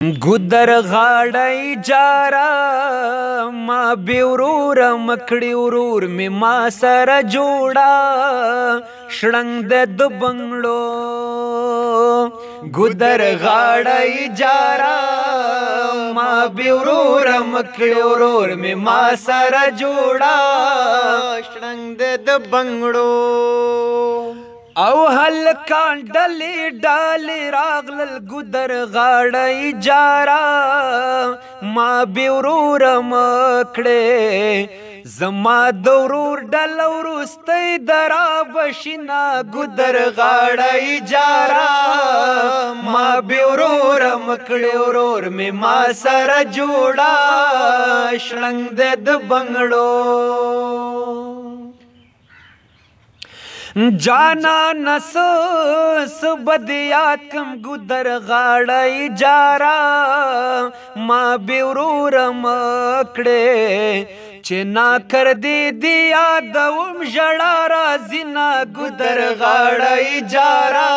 गुदर गाड़ाई जारा माँ बेवरूर मकड़ी उरूर में माँ सारा जोड़ा शड़ंग दे दो बंगड़ो। गुदर गाड़ाई जारा माँ बेवरूर मकड़ी उरूर में माँ सारा जोड़ा शड़ंग दे दो बंगड़ो। औ हल्का डली डाली रागल गुदर गाड़ाई जारा माँ बेवरूर मकड़े जमा दौरूर डलौरुस्तई दरा बशिना गुदर गाड़ाई जारा माँ बेवरूर मकड़े उरूर में माँ सारा जोड़ा शड़ंग दे द बंगड़ो। जाना नसोस बदियात कम गुदर गाड़ाई जारा माँ बेवरूर मकड़े चेना कर दे दिया दउम जड़ारा जिना गुदर गाड़ाई जारा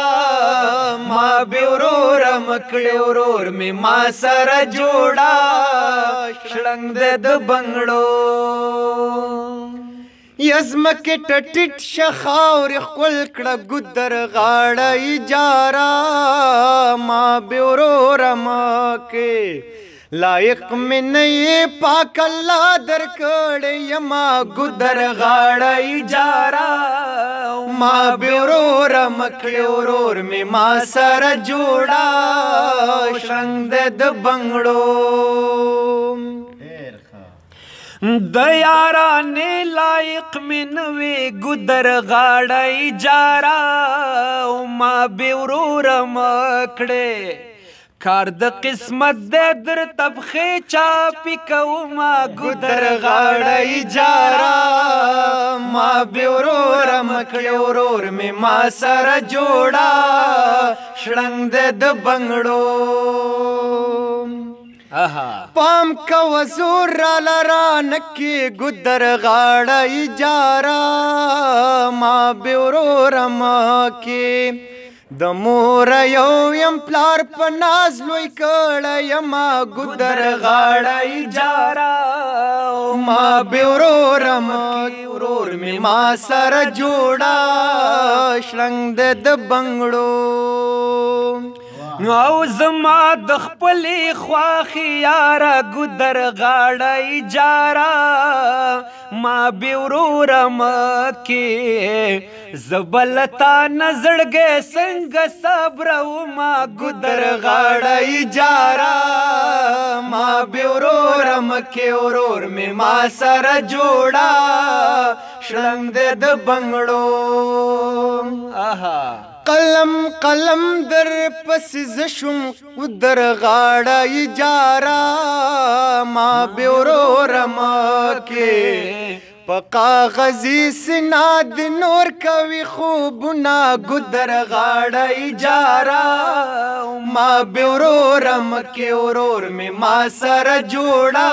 माँ बेवरूर मकड़े उरूर में माँ सारा जोड़ा शड़ंग दे द बंगड़ो। यज़म के टटिट शखावर खुल कड़ा गुदर गाड़ाई जारा माँ बेवरूर मके लायक में नहीं पाक अल्लाह दर कड़े यमा गुदर गाड़ाई जारा माँ बेवरूर मकड़े उरूर में माँ सारा जोड़ा शड़ंग दे द बंगड़ो। दयारा ने लायक में नवे गुदर गाड़ाई जारा माँ बेवरूर मकड़े कार्द किस्मत दे दर तब खेचा पिकऊ माँ गुदर गाड़ाई जारा माँ बेवरूर मकड़े उरूर में माँ सारा जोड़ा शड़ंग दे द बंगड़ो। पाम का वजूर लरा नक्की गुदर गाड़ाई जारा माँ बेवरूर मके दमोर यम प्लार पनाज लोई कड़यमा गुदर गाड़ाई जारा माँ बेवरूर मके उरूर में माँ सारा जोड़ा शड़ंग दे द बंगड़ो। औ जमा दखपली ख्वाखी यारा गुदर गाड़ाई जारा माँ बेवरूर मके जबलता नजर गे संग सब्रऊ माँ गुदर गाड़ाई जारा माँ बेवरूर मके उरूर में माँ सारा जोड़ा शड़ंग दे द बंगड़ो। कलम कलम दर पस जशुम उदर गाड़ाई जारा माँ बेवरूर मके पका गजी सिनाद नूर कवि खूब ना गुदर गाड़ाई जारा माँ बेवरूर मके उरूर में माँ सारा जोड़ा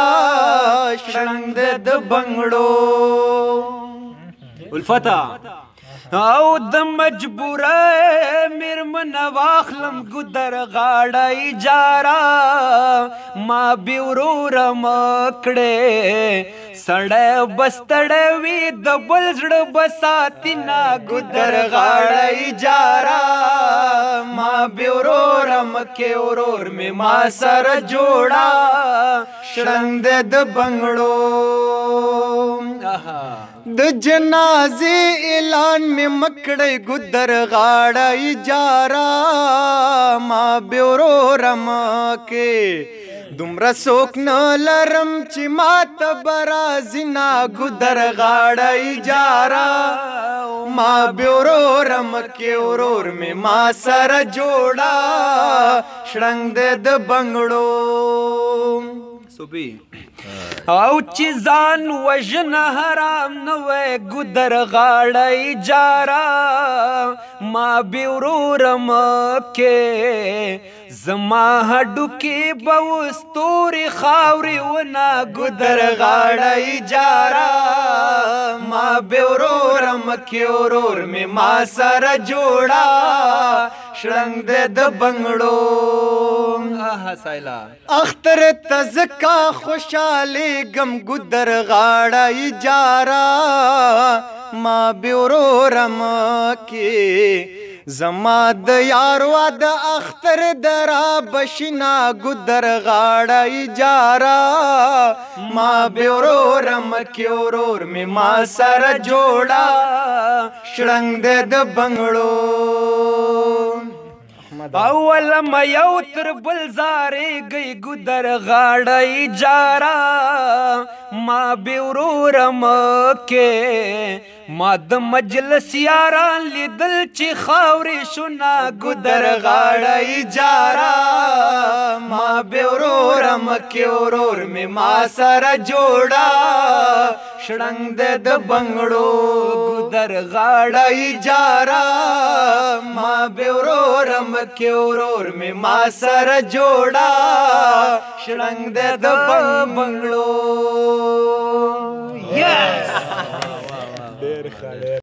शड़ंग दे द बंगड़ो। उल्फता औ द मजबूर मेर मन वाखलम गुदर गाड़ाई जारा माँ बेवरूर मकड़े सड़े बस्तड़े वी दबल जड़ बसाती ना गुदर गाड़ाई जारा माँ बेवरूर मके उरूर में माँ सारा जोड़ा शड़ंग दे द बंगड़ो। द जनाजे ऐलान में मकड़े गुदर गाड़ाई जारा माँ बेवरूर मके दुमरा सोक न लरम चिमात बरा जिना गुदर गाड़ाई जारा माँ बेवरूर मके उरूर में माँ सारा जोड़ा शड़ंग दे द बंगड़ो। औ चिजान वजन हराम नवे गुदर गाड़ाई जारा माँ बेवरूर मके जमा हडुकी बउस्तूरी खावरी वना गुदर गाड़ाई जारा माँ बेवरूर मके उरूर में माँ सारा जोड़ा شړنګ د بنگړو آها سایلا اختر تزکا خوشاله غم ګدر غاړه جارا ما بیورو رم کې زما د یار وا د اختر درا بشنا ګدر غاړه جارا ما بیورو رم کې اورور می ما سره جوړا شړنګ د بنگړو اول ما یو تر بل زارې گئی ګدر غاړه جارا ما بیورور مکه ما د مجلس یاران لیدل چې خاورې شونا ګدر غاړه جارا ما بیورور مکه اورور می ما سره جوړا شړنګ د بنگړو ګدر غاړه جارا ما بیورور مکه اورور می ما سره جوړا شړنګ د بنگړو